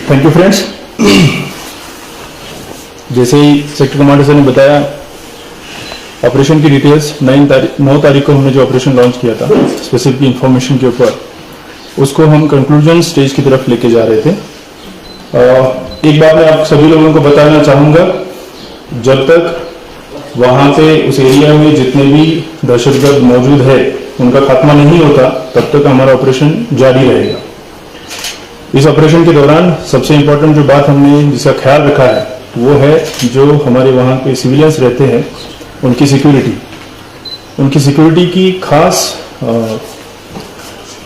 Thank you friends. जैसे ही sector commander sir ने बताया, ऑपरेशन की डिटेल्स 9 तारीख को हमने जो ऑपरेशन लॉन्च किया था स्पेसिफिक इंफॉर्मेशन के ऊपर, उसको हम कंक्लूजन स्टेज की तरफ लेके जा रहे थे। एक बात मैं आप सभी लोगों को बताना चाहूँगा, जब तक वहाँ पे उस एरिया में जितने भी दहशतगर्द मौजूद है उनका खात्मा नहीं होता, तब तक हमारा ऑपरेशन जारी रहेगा। इस ऑपरेशन के दौरान सबसे इम्पोर्टेंट जो बात हमने जिसका ख्याल रखा है वो है जो हमारे वहाँ पे सिविलियंस रहते हैं उनकी सिक्योरिटी की खास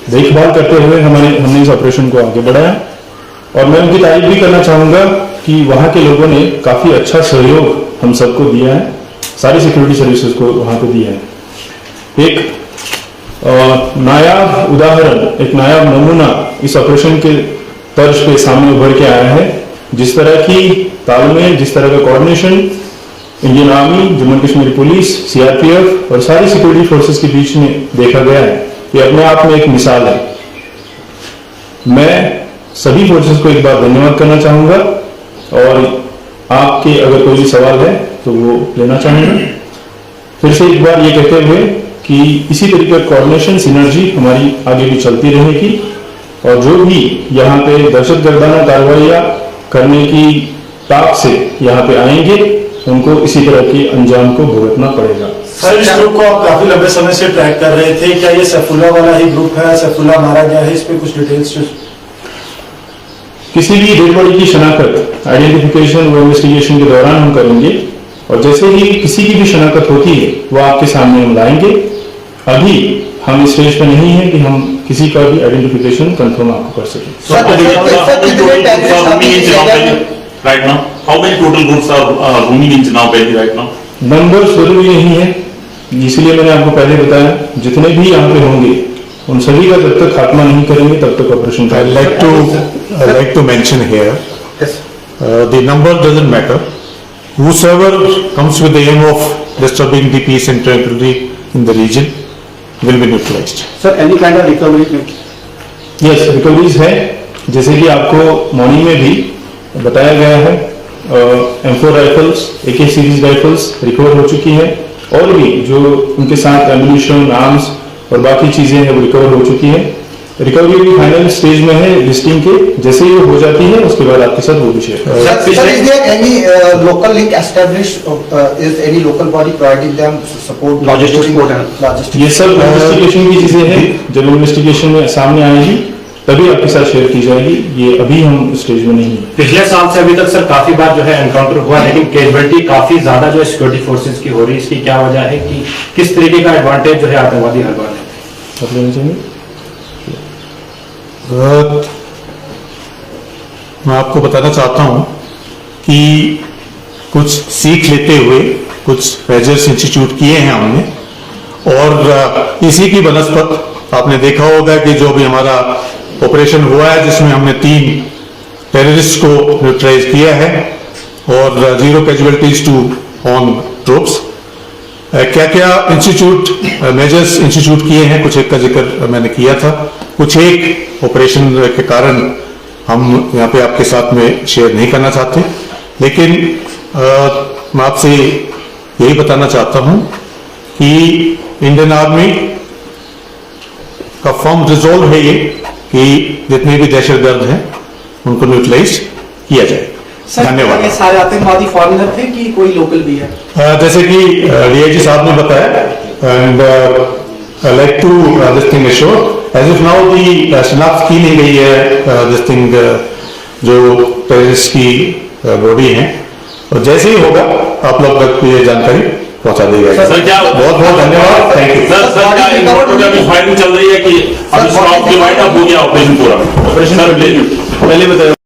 देखभाल करते हुए हमने इस ऑपरेशन को आगे बढ़ाया। और मैं उनकी तारीफ भी करना चाहूँगा कि वहाँ के लोगों ने काफ़ी अच्छा सहयोग हम सबको दिया है, सारी सिक्योरिटी सर्विसेज को वहाँ पे दिया है। एक नायाब उदाहरण, एक नायाब नमूना इस ऑपरेशन के तर्ज पे सामने उभर के आया है। जिस तरह की तालमेल, जिस तरह का coordination Indian army, Jammu Kashmir police, CRPF और सारी सिक्योरिटी फोर्सेस के बीच में देखा गया है, ये अपने आप में एक मिसाल है। मैं सभी फोर्सेस को एक बार धन्यवाद करना चाहूँगा और आपके अगर कोई भी सवाल है तो वो लेना चाहूँगा। फिर से एक बार ये कहते हुए कि इसी तरीके का कोऑर्डिनेशन, सिनर्जी हमारी आगे भी चलती रहेगी और जो भी यहाँ पे दहशतगर्दाना कार्रवाइयाँ करने की ताक से यहाँ पे आएंगे उनको इसी तरह के अंजाम को भुगतना पड़ेगा। सर, इस ग्रुप को आप काफी लंबे समय से ट्रैक कर रहे थे, क्या ये सैफुल्लाह वाला ही ग्रुप है? सैफुल्लाह मारा गया है, इस पे कुछ डिटेल्स? किसी भी डेड बॉडी की शनाख्त, आइडेंटिफिकेशन व इन्वेस्टिगेशन के दौरान हम करेंगे और जैसे ही किसी की भी शनाख्त होती है वो आपके सामने हम लाएंगे। अभी हम इस स्टेज पे नहीं है कि हम किसी का भी आइडेंटिफिकेशन कंफर्म आपको कर सकें। Right now, how many total groups are roaming in Chenab Valley right now? Number जरूरी नहीं है, इसलिए मैंने आपको पहले बताया जितने भी यहाँ पे होंगे उन सभी का जब तक खात्मा नहीं करेंगे तब तक operation. I'd like to mention here, the number doesn't matter. Whosoever comes with the aim of disturbing the peace and tranquility in the region will be neutralized. Sir, any kind of recovery? Yes, recoveries है, जैसे कि आपको morning में भी बताया गया है। M4 rifles, AK series rifles recover हो चुकी है और भी जो उनके साथ एम्युनिशन, आर्म्स और बाकी चीजें हैं वो रिकवर हो चुकी है। रिकवरी भी फाइनल स्टेज में है लिस्टिंग के, जैसे ही वो हो जाती है उसके बाद आपके साथ वो भी शेयर करेंगे। Sir, is there any local link established? Is any local body providing them support? Logistics support. ये सब इन्वेस्टिगेशन की चीजें हैं, जब इन्वेस्टिगेशन में सामने आएगी तभी आपके साथ शेयर की जाएगी। ये अभी हम स्टेज में नहीं है। पिछले साल से अभी तक सर काफी बार जो है एनकाउंटर हुआ, लेकिन कैजुअलिटी काफी ज्यादा जो है सिक्योरिटी फोर्सेज की हो रही है। इसकी क्या वजह है कि किस तरीके का एडवांटेज जो है आतंकवादी हर बार आप लेना चाहेंगे? मैं आपको बताना चाहता हूं कि कुछ सीख लेते हुए कुछ मेजर्स इंस्टीट्यूट किए हैं हमने और इसी की बनस्पत आपने देखा होगा कि जो भी हमारा ऑपरेशन हुआ है जिसमें हमने 3 टेररिस्ट को न्यूट्रलाइज किया है और 0 कैजुअलिटीज टू ऑन ट्रूप्स। क्या क्या इंस्टीट्यूट मेजर्स इंस्टीट्यूट किए हैं, कुछ एक का जिक्र मैंने किया था, कुछ एक ऑपरेशन के कारण हम यहाँ पे आपके साथ में शेयर नहीं करना चाहते, लेकिन मैं आपसे यही बताना चाहता हूँ कि इंडियन आर्मी का फर्म रिजोल्व है ये कि जितने भी दहशतगर्द हैं उनको न्यूट्रलाइज किया जाए। धन्यवाद। ये सारे आतंकवादी फॉरेनर थे कि कोई लोकल भी है? जैसे कि डीआईजी साहब ने बताया and I like to this thing assure as of now the शनाख्त की नहीं गई है दिस थिंग जो टेररिस्ट की बॉडी है और जैसे ही होगा आप लोग तक ये जानकारी पहुंचा दी जाएगी। सर क्या बहुत बहुत धन्यवाद, थैंक यू। सर क्या फाइटिंग चल रही है कि अभी स्टॉप डिवाइड अब हो गया ऑपरेशन पूरा? ऑपरेशन पहले बताया